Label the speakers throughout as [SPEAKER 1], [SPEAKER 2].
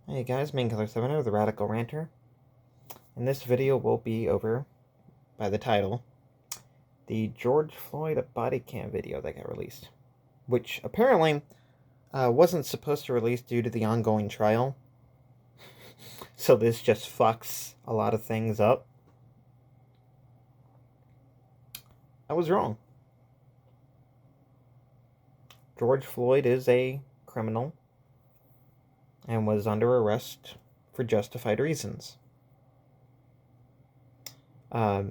[SPEAKER 1] Hey guys, Main7, the Radical Ranter, and this video will be over, by the title, the George Floyd Bodycam video that got released, which apparently wasn't supposed to release due to the ongoing trial, so this just fucks a lot of things up. I was wrong. George Floyd is a criminal and was under arrest for justified reasons. I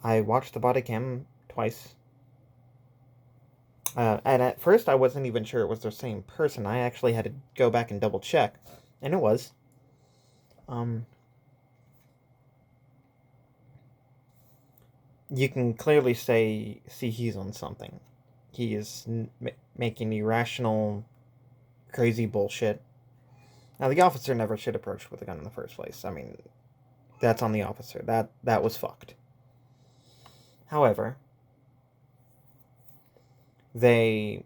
[SPEAKER 1] watched the body cam twice. And at first I wasn't even sure it was the same person. I actually had to go back and double check. And it was. You can clearly see he's on something. He is making irrational, crazy bullshit. Now, the officer never should approach with a gun in the first place. I mean, that's on the officer. That was fucked. However, he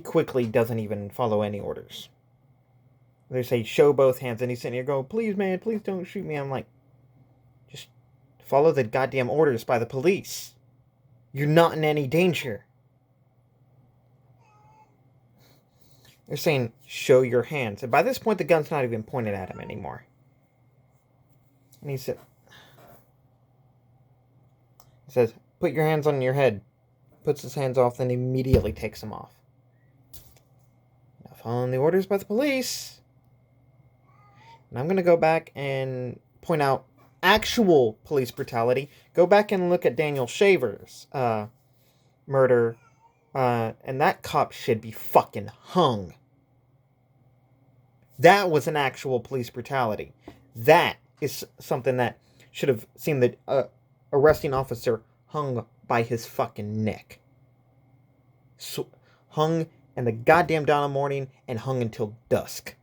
[SPEAKER 1] quickly doesn't even follow any orders. They say, show both hands, and he's sitting here going, please, man, please don't shoot me. I'm like, just follow the goddamn orders by the police. You're not in any danger. They're saying, show your hands. And by this point, the gun's not even pointed at him anymore. And he says, put your hands on your head. Puts his hands off, then immediately takes them off. Now, following the orders by the police. And I'm going to go back and point out actual police brutality. Go back and look at Daniel Shaver's murder. And that cop should be fucking hung. That was an actual police brutality. That is something that should have seen the arresting officer hung by his fucking neck. So, hung in the goddamn dawn of morning and hung until dusk.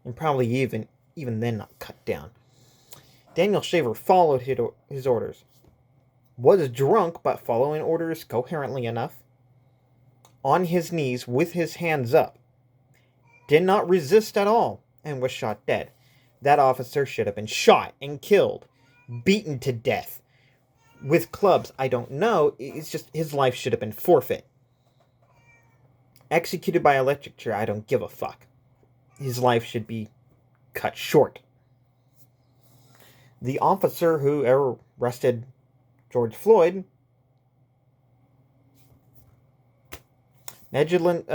[SPEAKER 1] And probably even then not cut down. Daniel Shaver followed his orders. Was drunk, but following orders coherently enough. On his knees with his hands up. Did not resist at all and was shot dead. That officer should have been shot and killed. Beaten to death. With clubs, I don't know. It's just his life should have been forfeit. Executed by electric chair, I don't give a fuck. His life should be cut short. The officer who arrested George Floyd, negligence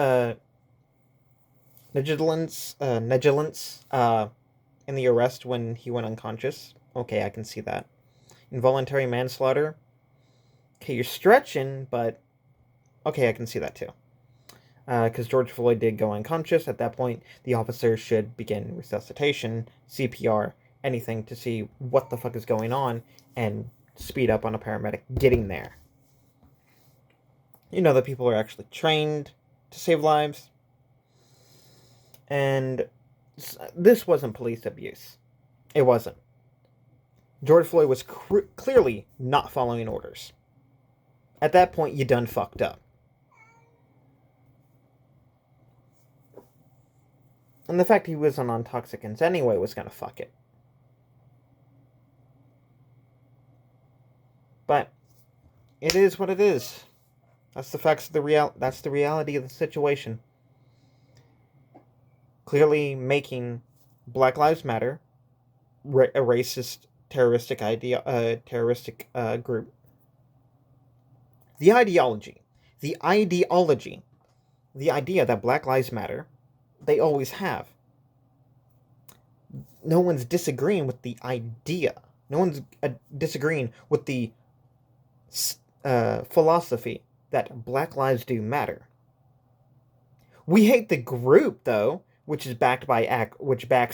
[SPEAKER 1] in the arrest when he went unconscious. Okay, I can see that. Involuntary manslaughter. Okay, you're stretching, but okay, I can see that too. Because George Floyd did go unconscious. At that point, the officer should begin resuscitation, CPR, anything to see what the fuck is going on and speed up on a paramedic getting there. You know that people are actually trained to save lives. And this wasn't police abuse. It wasn't. George Floyd was clearly not following orders. At that point, you done fucked up. And the fact he was on intoxicants anyway was gonna fuck it. But it is what it is. That's the facts of that's the reality of the situation. Clearly making Black Lives Matter a racist, terroristic group. The ideology, the idea that Black Lives Matter, they always have. No one's disagreeing with the idea. No one's disagreeing with the philosophy that Black lives do matter. We hate the group, though, which backs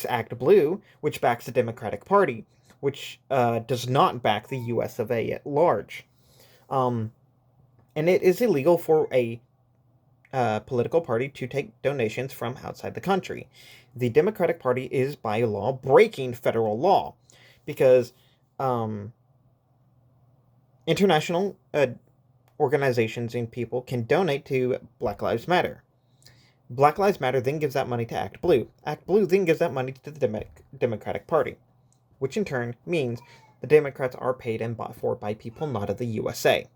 [SPEAKER 1] Act Blue, which backs the Democratic Party, which does not back the U.S. of A. at large. And it is illegal for a political party to take donations from outside the country. The Democratic Party is, by law, breaking federal law because international organizations and people can donate to Black Lives Matter. Black Lives Matter then gives that money to Act Blue. Act Blue then gives that money to the Democratic Party, which in turn means the Democrats are paid and bought for by people not of the USA.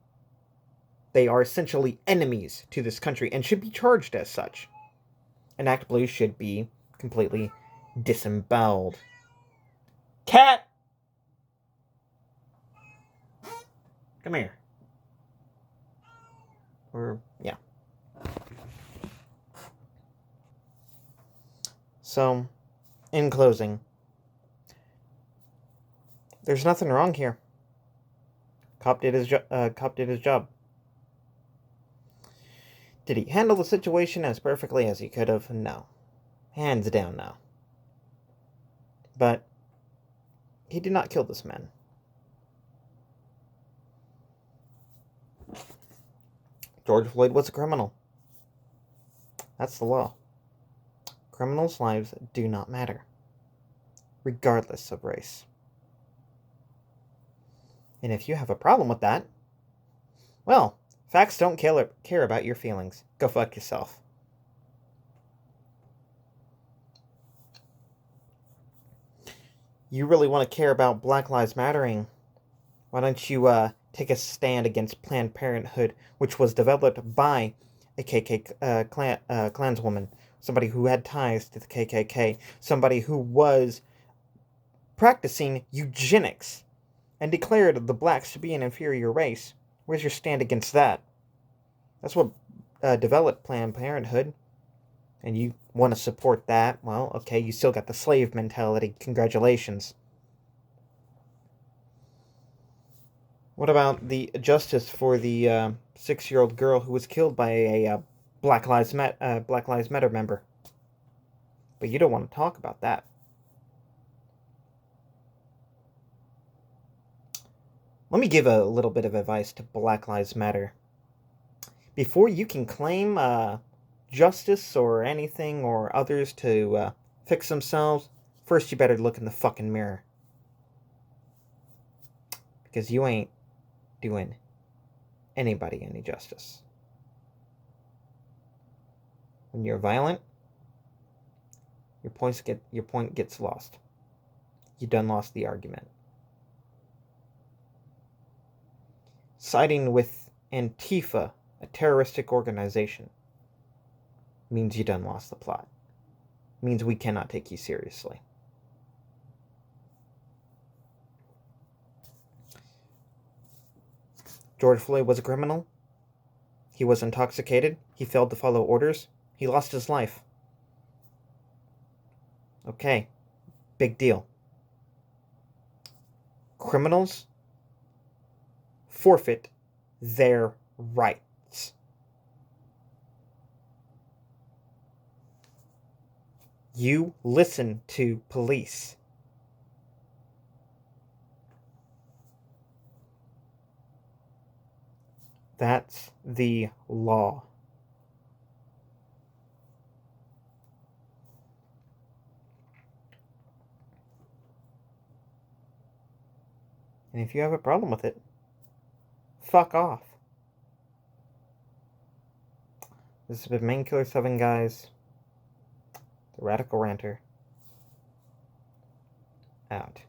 [SPEAKER 1] They are essentially enemies to this country and should be charged as such. And Act Blue should be completely disemboweled. Cat! Come here. Yeah. So, in closing, there's nothing wrong here. Cop did his job. Did he handle the situation as perfectly as he could have? No. Hands down, no. But he did not kill this man. George Floyd was a criminal. That's the law. Criminals' lives do not matter, regardless of race. And if you have a problem with that, well, facts don't care about your feelings. Go fuck yourself. You really want to care about Black Lives Mattering? Why don't you take a stand against Planned Parenthood, which was developed by a Klanswoman, somebody who had ties to the KKK, somebody who was practicing eugenics and declared the blacks to be an inferior race. Where's your stand against that? That's what developed Planned Parenthood. And you want to support that? Well, okay, you still got the slave mentality. Congratulations. What about the justice for the 6-year-old girl who was killed by a Black Lives Matter member? But you don't want to talk about that. Let me give a little bit of advice to Black Lives Matter. Before you can claim justice or anything or others to fix themselves, first you better look in the fucking mirror. Because you ain't doing anybody any justice. When you're violent, your point gets lost. You done lost the argument. Siding with Antifa, a terroristic organization, means you done lost the plot. Means we cannot take you seriously. George Floyd was a criminal. He was intoxicated. He failed to follow orders. He lost his life. Okay, big deal. Criminals forfeit their rights. You listen to police. That's the law. And if you have a problem with it, fuck off. This has been Main Killer 7, guys. The Radical Ranter. Out.